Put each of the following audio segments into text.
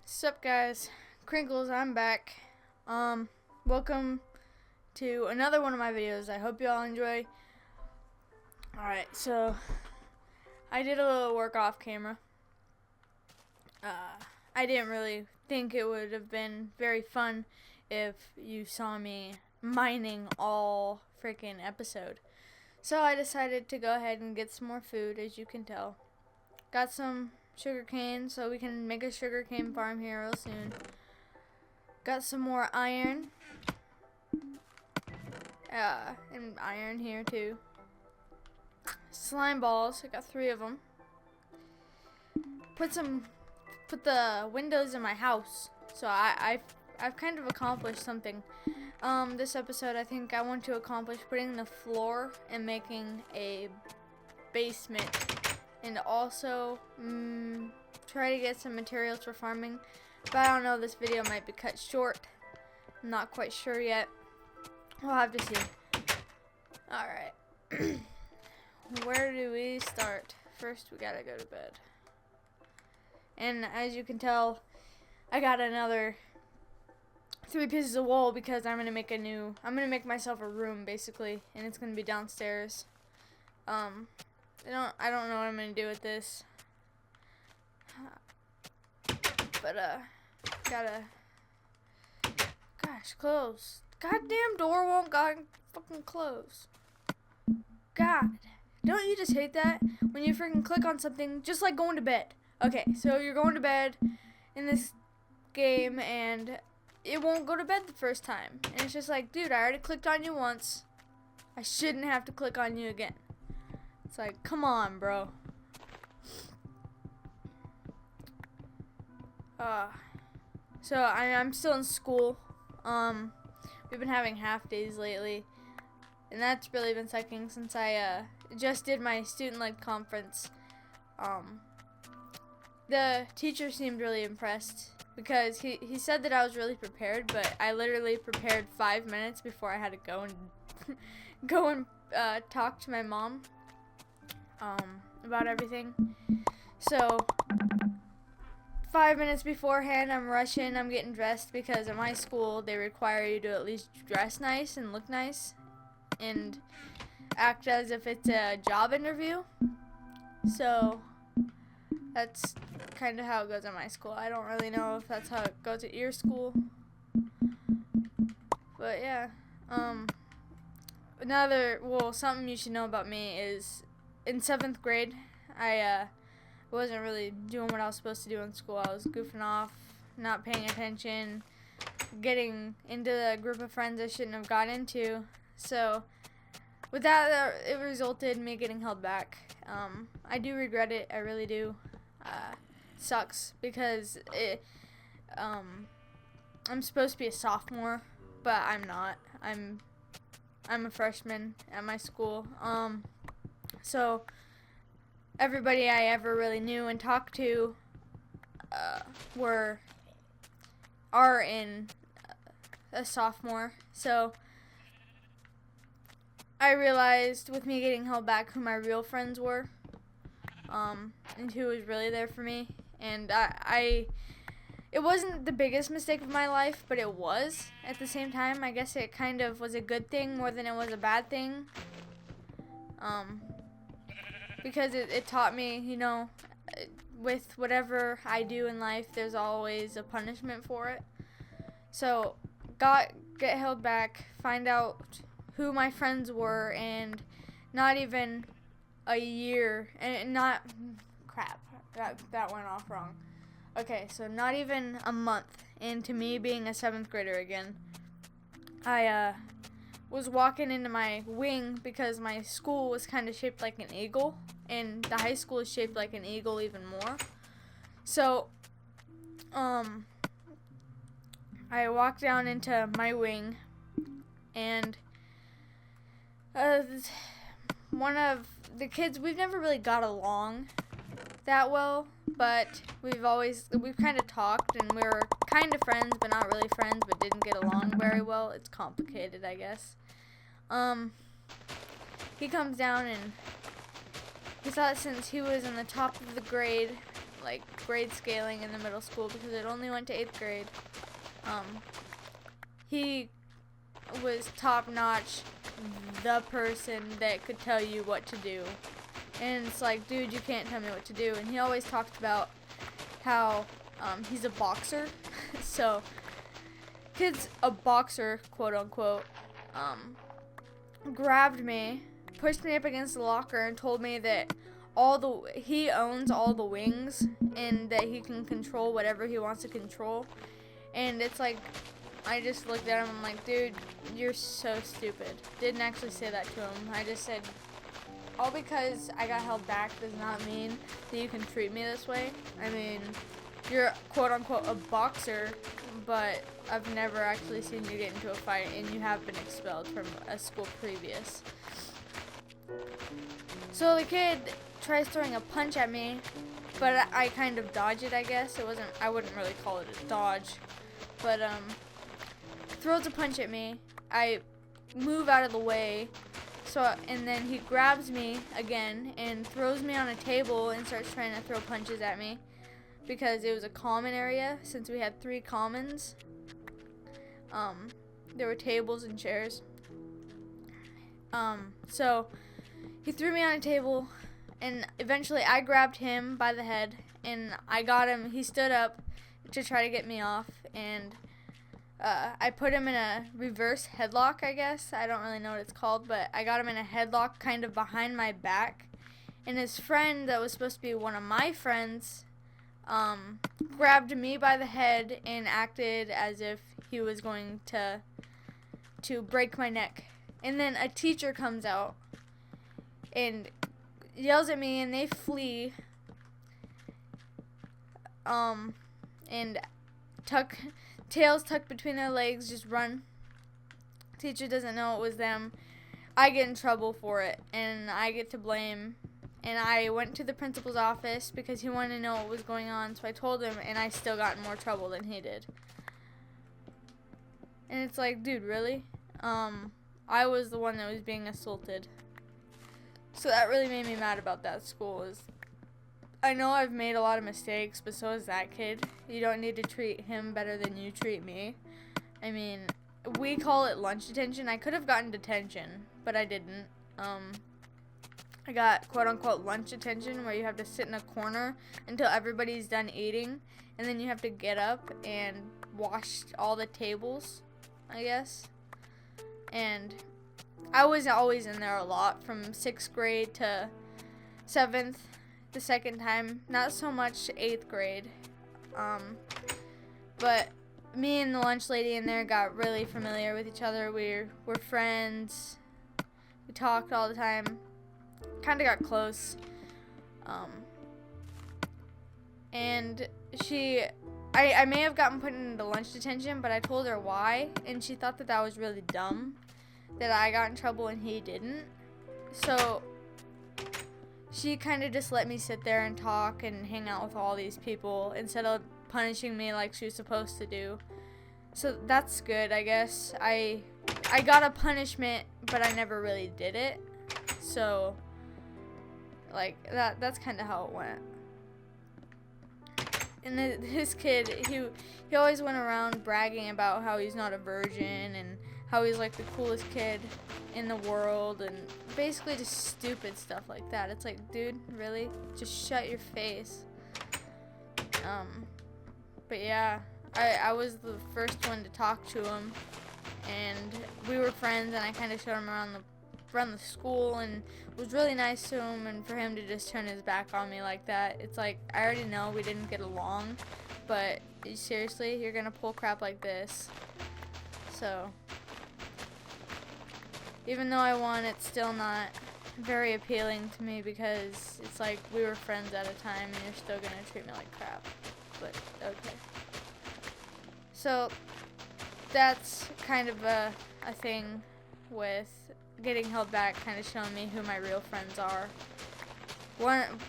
Sup guys, Crinkles, I'm back. Welcome to another one of my videos. I hope you all enjoy. Alright, so I did a little work off camera. I didn't really think it would have been very fun if you saw me mining all freaking episode. So I decided to go ahead and get some more food, as you can tell. Got some sugarcane, so we can make a sugarcane farm here real soon. Got some more iron. And iron here too. Slime balls, I got 3 of them. Put the windows in my house. So I've kind of accomplished something. This episode I think I want to accomplish putting the floor and making a basement. And also try to get some materials for farming. But I don't know, this video might be cut short. I'm not quite sure yet. We'll have to see. Alright. Where do we start? First we gotta go to bed. And as you can tell, I got another 3 pieces of wool because I'm gonna make myself a room basically, and it's gonna be downstairs. I don't know what I'm gonna do with this, but gosh, close. Goddamn door won't fucking close. God, don't you just hate that when you freaking click on something just like going to bed? Okay, so you're going to bed in this game and it won't go to bed the first time, and it's just like, dude, I already clicked on you once. I shouldn't have to click on you again. It's like, come on, bro. So I'm still in school. We've been having half days lately, and that's really been sucking since I just did my student-led conference. The teacher seemed really impressed because he said that I was really prepared, but I literally prepared 5 minutes before I had to go and talk to my mom about everything. So 5 minutes beforehand, I'm rushing, I'm getting dressed because at my school they require you to at least dress nice and look nice and act as if it's a job interview. So that's kind of how it goes at my school. I don't really know if that's how it goes at your school, but yeah. Something you should know about me is in 7th grade, I wasn't really doing what I was supposed to do in school. I was goofing off, not paying attention, getting into the group of friends I shouldn't have got into. So with that, it resulted in me getting held back. I do regret it. I really do. Sucks because I'm supposed to be a sophomore, but I'm not. I'm a freshman at my school. So everybody I ever really knew and talked to are in a sophomore. So I realized with me getting held back who my real friends were, and who was really there for me. And it wasn't the biggest mistake of my life, but it was at the same time. I guess it kind of was a good thing more than it was a bad thing. Because it taught me, you know, with whatever I do in life, there's always a punishment for it. So, get held back, find out who my friends were, and not even a year, and not, crap, that went off wrong. Okay, so not even a month into me being a 7th grader again, I was walking into my wing because my school was kind of shaped like an eagle, and the high school is shaped like an eagle even more. So, I walked down into my wing, and one of the kids, we've never really got along that well, but we've kind of talked, and we were kind of friends, but not really friends, but didn't get along very well. It's complicated, I guess. He comes down, and he thought since he was in the top of the grade, like grade scaling in the middle school because it only went to 8th grade. He was top notch, the person that could tell you what to do. And it's like, dude, you can't tell me what to do. And he always talked about how he's a boxer. So, kid's a boxer, quote unquote, grabbed me, pushed me up against the locker, and told me that he owns all the wings and that he can control whatever he wants to control. And it's like, I just looked at him, I'm like, dude, you're so stupid. Didn't actually say that to him. I just said, all because I got held back does not mean that you can treat me this way. I mean, you're quote unquote a boxer, but I've never actually seen you get into a fight, and you have been expelled from a school previous. So the kid tries throwing a punch at me, but I kind of dodge it, I guess. I wouldn't really call it a dodge, but throws a punch at me. I move out of the way, and then he grabs me again and throws me on a table and starts trying to throw punches at me because it was a common area since we had 3 commons. There were tables and chairs. So he threw me on a table, and eventually I grabbed him by the head and I got him. He stood up to try to get me off, and I put him in a reverse headlock, I guess. I don't really know what it's called, but I got him in a headlock kind of behind my back. And his friend that was supposed to be one of my friends grabbed me by the head and acted as if he was going to break my neck. And then a teacher comes out and yells at me, and they flee. And tails tucked between their legs, just run. Teacher doesn't know it was them. I get in trouble for it, and I get to blame. And I went to the principal's office because he wanted to know what was going on, so I told him, and I still got in more trouble than he did. And it's like, dude, really? I was the one that was being assaulted. So that really made me mad about that school. I know I've made a lot of mistakes, but so is that kid. You don't need to treat him better than you treat me. I mean, we call it lunch detention. I could have gotten detention, but I didn't. I got quote-unquote lunch detention, where you have to sit in a corner until everybody's done eating, and then you have to get up and wash all the tables, I guess. And I was always in there a lot, from 6th grade to 7th. The second time, not so much 8th grade, but me and the lunch lady in there got really familiar with each other. We're friends. We talked all the time. Kind of got close. And I may have gotten put into lunch detention, but I told her why, and she thought that was really dumb, that I got in trouble and he didn't. So she kind of just let me sit there and talk and hang out with all these people instead of punishing me like she was supposed to do. So that's good, I guess. I got a punishment, but I never really did it. So, like, that's kind of how it went. And his kid, he always went around bragging about how he's not a virgin and how he's like the coolest kid in the world, and basically just stupid stuff like that. It's like, dude, really? Just shut your face. But yeah, I was the first one to talk to him, and we were friends, and I kind of showed him around the school, and it was really nice to him. And for him to just turn his back on me like that, it's like, I already know we didn't get along, but seriously, you're gonna pull crap like this? So even though I won, it's still not very appealing to me, because it's like, we were friends at a time and you're still gonna treat me like crap. But okay. So that's kind of a thing with getting held back, kind of showing me who my real friends are.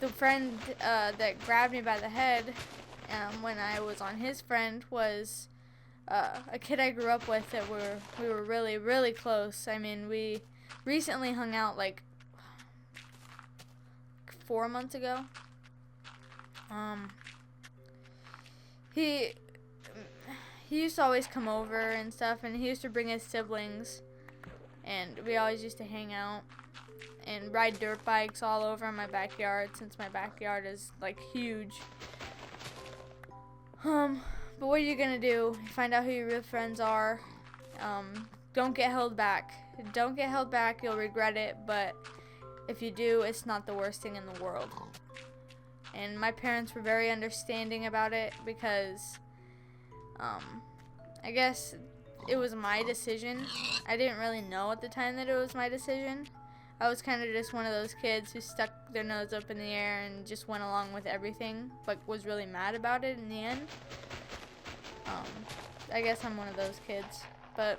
The friend that grabbed me by the head when I was on his friend was a kid I grew up with that we were really, really close. I mean, we recently hung out like 4 months ago. he used to always come over and stuff, and he used to bring his siblings, and we always used to hang out and ride dirt bikes all over my backyard, since my backyard is like huge. But what are you gonna do? You find out who your real friends are. Don't get held back. Don't get held back. You'll regret it, but if you do, it's not the worst thing in the world. And my parents were very understanding about it because I guess it was my decision. I didn't really know at the time that it was my decision. I was kind of just one of those kids who stuck their nose up in the air and just went along with everything, but was really mad about it in the end. I guess I'm one of those kids, but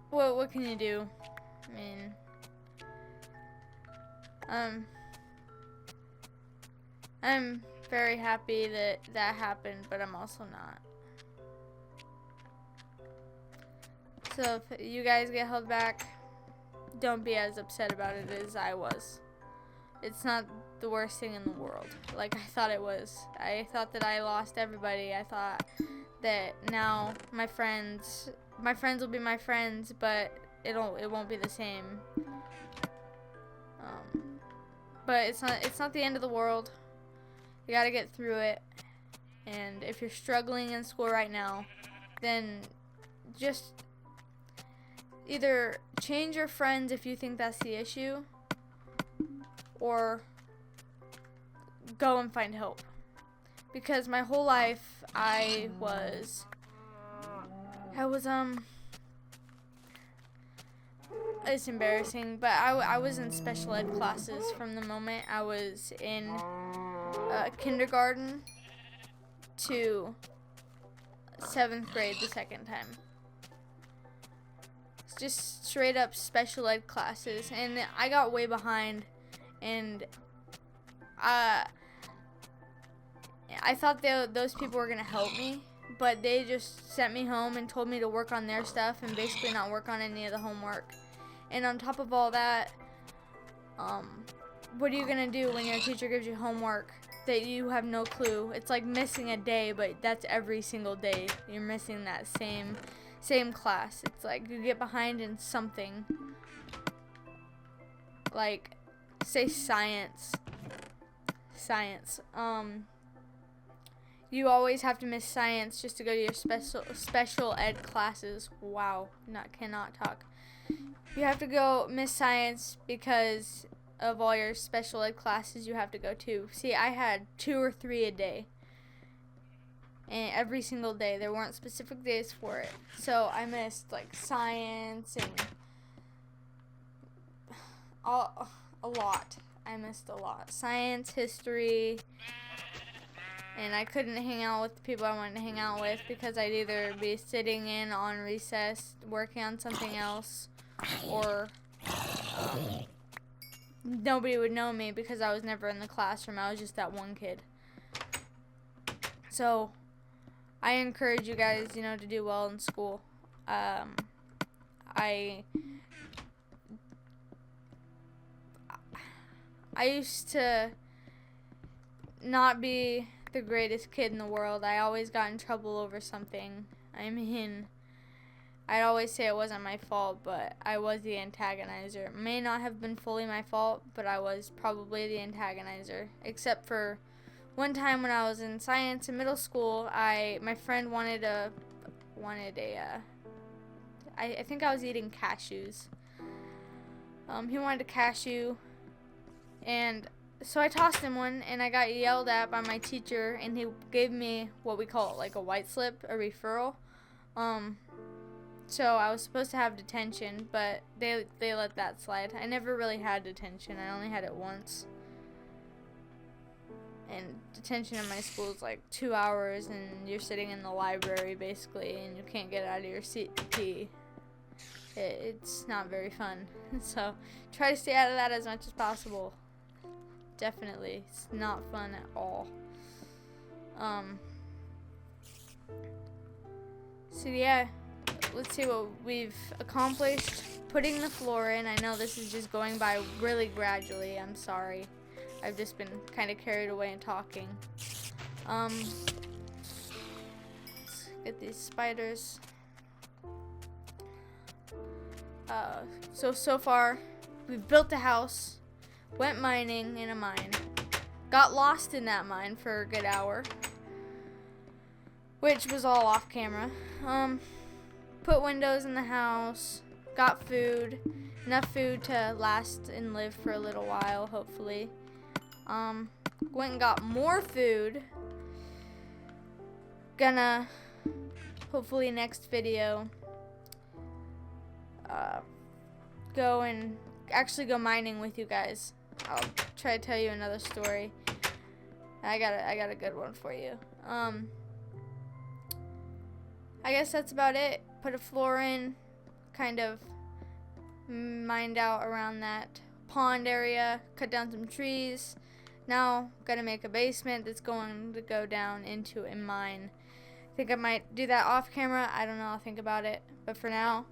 what can you do? I mean, I'm very happy that that happened, but I'm also not. So if you guys get held back, don't be as upset about it as I was. It's not the worst thing in the world, like I thought it was. I thought that I lost everybody. I thought that now my friends will be my friends, but it won't be the same. But it's not the end of the world. You gotta get through it. And if you're struggling in school right now, then just either change your friends if you think that's the issue, or go and find help. Because my whole life I was it's embarrassing, but I was in special ed classes from the moment I was in kindergarten to 7th grade the second time. It's just straight up special ed classes, and I got way behind, and I thought those people were gonna help me, but they just sent me home and told me to work on their stuff and basically not work on any of the homework. And on top of all that, what are you gonna do when your teacher gives you homework that you have no clue? It's like missing a day, but that's every single day. You're missing that same class. It's like you get behind in something. Like, say science. You always have to miss science just to go to your special ed classes. Wow, cannot talk. You have to go miss science because of all your special ed classes you have to go to. See, I had 2 or 3 a day. And every single day. There weren't specific days for it. So I missed like science and a lot. I missed a lot. Science, history, and I couldn't hang out with the people I wanted to hang out with because I'd either be sitting in on recess working on something else, or nobody would know me because I was never in the classroom. I was just that one kid. So I encourage you guys, to do well in school. I used to not be the greatest kid in the world. I always got in trouble over something. I'd always say it wasn't my fault, but I was the antagonizer. It may not have been fully my fault, but I was probably the antagonizer. Except for one time when I was in science in middle school, my friend wanted I think I was eating cashews. He wanted a cashew, and so I tossed him one, and I got yelled at by my teacher, and he gave me what we call like a white slip, a referral. So I was supposed to have detention, but they let that slide. I never really had detention. I only had it once. And detention in my school is like 2 hours, and you're sitting in the library basically, and you can't get out of your seat to pee. It's not very fun. So try to stay out of that as much as possible. Definitely. It's not fun at all. So yeah, let's see what we've accomplished. Putting the floor in. I know this is just going by really gradually. I'm sorry. I've just been kind of carried away and talking. Get these spiders. So far, we've built a house, went mining in a mine, got lost in that mine for a good hour, which was all off camera. Put windows in the house, got food, enough food to last and live for a little while, hopefully. Went and got more food. Gonna, hopefully next video, go and actually go mining with you guys. I'll try to tell you another story. I got a good one for you. I guess that's about it. Put a floor in, kind of mined out around that pond area, cut down some trees. Now gotta make a basement that's going to go down into a mine. I think I might do that off camera. I don't know, I'll think about it. But for now,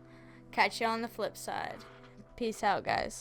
catch you on the flip side. Peace out, guys.